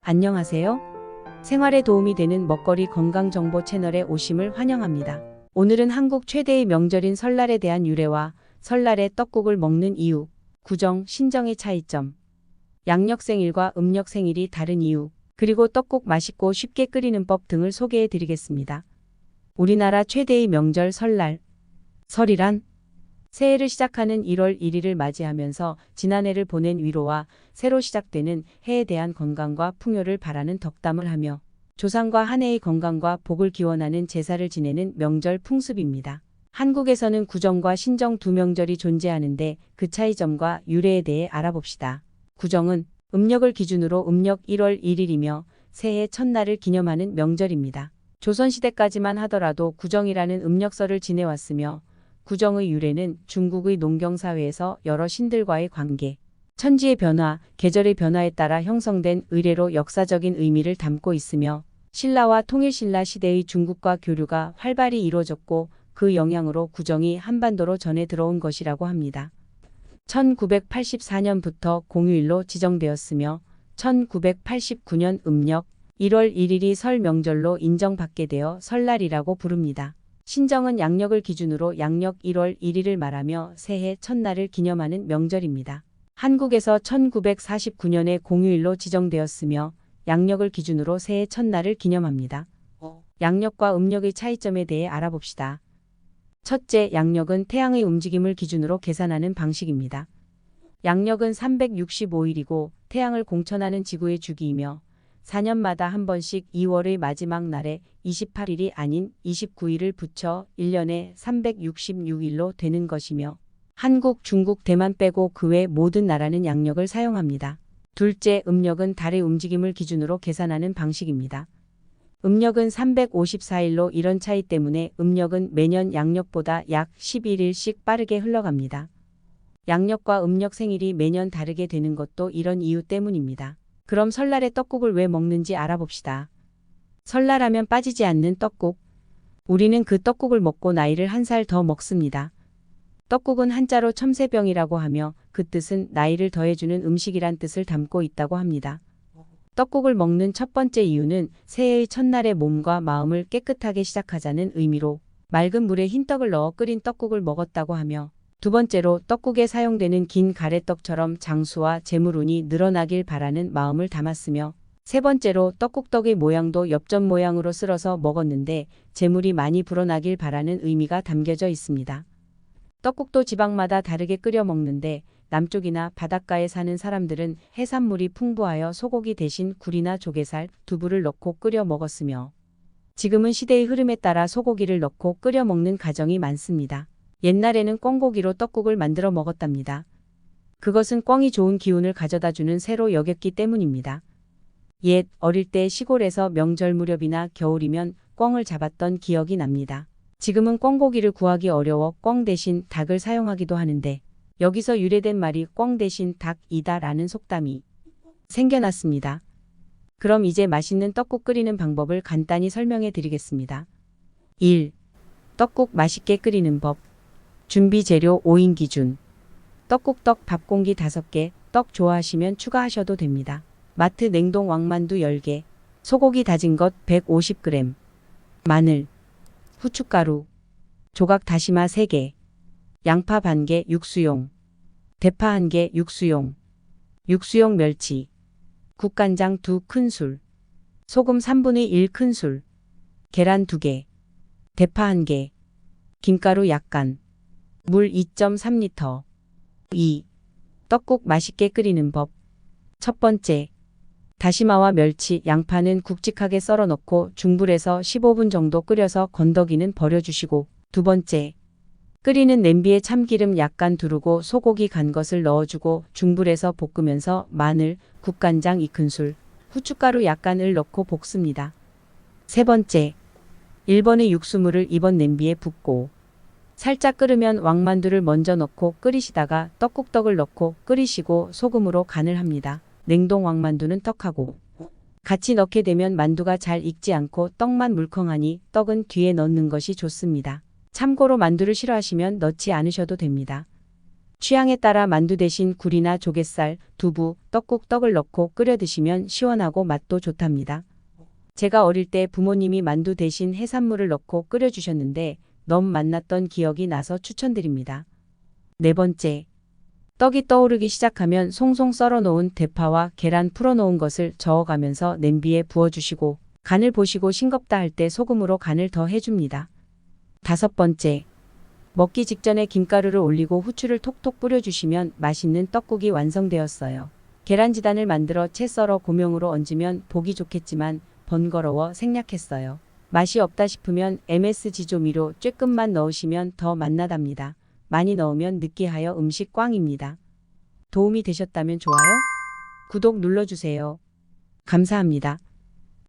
안녕하세요. 생활에 도움이 되는 먹거리 건강정보 채널에 오심을 환영합니다. 오늘은 한국 최대의 명절인 설날에 대한 유래와 설날에 떡국을 먹는 이유, 구정, 신정의 차이점, 양력생일과 음력생일이 다른 이유, 그리고 떡국 맛있고 쉽게 끓이는 법 등을 소개해 드리겠습니다. 우리나라 최대의 명절 설날. 설이란 새해를 시작하는 1월 1일을 맞이하면서 지난해를 보낸 위로와 새로 시작되는 해에 대한 건강과 풍요를 바라는 덕담을 하며 조상과 한 해의 건강과 복을 기원하는 제사를 지내는 명절 풍습입니다. 한국에서는 구정과 신정 두 명절이 존재하는데 그 차이점과 유래에 대해 알아봅시다. 구정은 음력을 기준으로 음력 1월 1일이며 새해 첫날을 기념하는 명절입니다. 조선시대까지만 하더라도 구정이라는 음력설을 지내왔으며 구정의 유래는 중국의 농경사회에서 여러 신들과의 관계, 천지의 변화, 계절의 변화에 따라 형성된 의례로 역사적인 의미를 담고 있으며 신라와 통일신라 시대의 중국과 교류가 활발히 이루어졌고 그 영향으로 구정이 한반도로 전해 들어온 것이라고 합니다. 1984년부터 공휴일로 지정되었으며 1989년 음력 1월 1일이 설 명절로 인정받게 되어 설날이라고 부릅니다. 신정은 양력을 기준으로 양력 1월 1일을 말하며 새해 첫날을 기념하는 명절입니다. 한국에서 1949년에 공휴일로 지정되었으며 양력을 기준으로 새해 첫날을 기념합니다. 양력과 음력의 차이점에 대해 알아봅시다. 첫째, 양력은 태양의 움직임을 기준으로 계산하는 방식입니다. 양력은 365일이고 태양을 공천하는 지구의 주기이며 4년마다 한 번씩 2월의 마지막 날에 28일이 아닌 29일을 붙여 1년에 366일로 되는 것이며 한국, 중국, 대만 빼고 그 외 모든 나라는 양력을 사용합니다. 둘째, 음력은 달의 움직임을 기준으로 계산하는 방식입니다. 음력은 354일로 이런 차이 때문에 음력은 매년 양력보다 약 11일씩 빠르게 흘러갑니다. 양력과 음력 생일이 매년 다르게 되는 것도 이런 이유 때문입니다. 그럼 설날에 떡국을 왜 먹는지 알아봅시다. 설날하면 빠지지 않는 떡국. 우리는 그 떡국을 먹고 나이를 한 살 더 먹습니다. 떡국은 한자로 첨세병이라고 하며 그 뜻은 나이를 더해주는 음식이란 뜻을 담고 있다고 합니다. 떡국을 먹는 첫 번째 이유는 새해의 첫날에 몸과 마음을 깨끗하게 시작하자는 의미로 맑은 물에 흰 떡을 넣어 끓인 떡국을 먹었다고 하며 두 번째로 떡국에 사용되는 긴 가래떡처럼 장수와 재물운이 늘어나길 바라는 마음을 담았으며 세 번째로 떡국떡의 모양도 엽전 모양으로 쓸어서 먹었는데 재물이 많이 불어나길 바라는 의미가 담겨져 있습니다. 떡국도 지방마다 다르게 끓여 먹는데 남쪽이나 바닷가에 사는 사람들은 해산물이 풍부하여 소고기 대신 굴이나 조개살, 두부를 넣고 끓여 먹었으며 지금은 시대의 흐름에 따라 소고기를 넣고 끓여 먹는 가정이 많습니다. 옛날에는 꿩고기로 떡국을 만들어 먹었답니다. 그것은 꿩이 좋은 기운을 가져다주는 새로 여겼기 때문입니다. 옛 어릴 때 시골에서 명절 무렵이나 겨울이면 꿩을 잡았던 기억이 납니다. 지금은 꿩고기를 구하기 어려워 꿩 대신 닭을 사용하기도 하는데 여기서 유래된 말이 꿩 대신 닭이다 라는 속담이 생겨났습니다. 그럼 이제 맛있는 떡국 끓이는 방법을 간단히 설명해 드리겠습니다. 1. 떡국 맛있게 끓이는 법. 준비 재료 5인 기준. 떡국떡 밥공기 5개, 떡 좋아하시면 추가하셔도 됩니다. 마트 냉동 왕만두 10개, 소고기 다진 것 150g, 마늘, 후춧가루, 조각 다시마 3개, 양파 반 개 육수용, 대파 1개 육수용, 육수용 멸치, 국간장 2큰술, 소금 1/3 큰술, 계란 2개, 대파 1개, 김가루 약간, 물 2.3리터. 2. 떡국 맛있게 끓이는 법. 첫 번째, 다시마와 멸치, 양파는 굵직하게 썰어 넣고 중불에서 15분 정도 끓여서 건더기는 버려주시고 두 번째, 끓이는 냄비에 참기름 약간 두르고 소고기 간 것을 넣어주고 중불에서 볶으면서 마늘, 국간장 2큰술, 후춧가루 약간을 넣고 볶습니다. 세 번째, 1번의 육수물을 2번 냄비에 붓고 살짝 끓으면 왕만두를 먼저 넣고 끓이시다가 떡국떡을 넣고 끓이시고 소금으로 간을 합니다. 냉동 왕만두는 떡하고 같이 넣게 되면 만두가 잘 익지 않고 떡만 물컹하니 떡은 뒤에 넣는 것이 좋습니다. 참고로 만두를 싫어하시면 넣지 않으셔도 됩니다. 취향에 따라 만두 대신 굴이나 조갯살, 두부, 떡국, 떡을 넣고 끓여 드시면 시원하고 맛도 좋답니다. 제가 어릴 때 부모님이 만두 대신 해산물을 넣고 끓여 주셨는데 너무 맛났던 기억이 나서 추천드립니다. 네 번째, 떡이 떠오르기 시작하면 송송 썰어 놓은 대파와 계란 풀어 놓은 것을 저어가면서 냄비에 부어주시고 간을 보시고 싱겁다 할 때 소금으로 간을 더 해줍니다. 다섯 번째, 먹기 직전에 김가루를 올리고 후추를 톡톡 뿌려주시면 맛있는 떡국이 완성되었어요. 계란지단을 만들어 채 썰어 고명으로 얹으면 보기 좋겠지만 번거로워 생략했어요. 맛이 없다 싶으면 MSG 조미료 쬐끔만 넣으시면 더 맛나답니다. 많이 넣으면 느끼하여 음식 꽝입니다. 도움이 되셨다면 좋아요, 구독 눌러주세요. 감사합니다.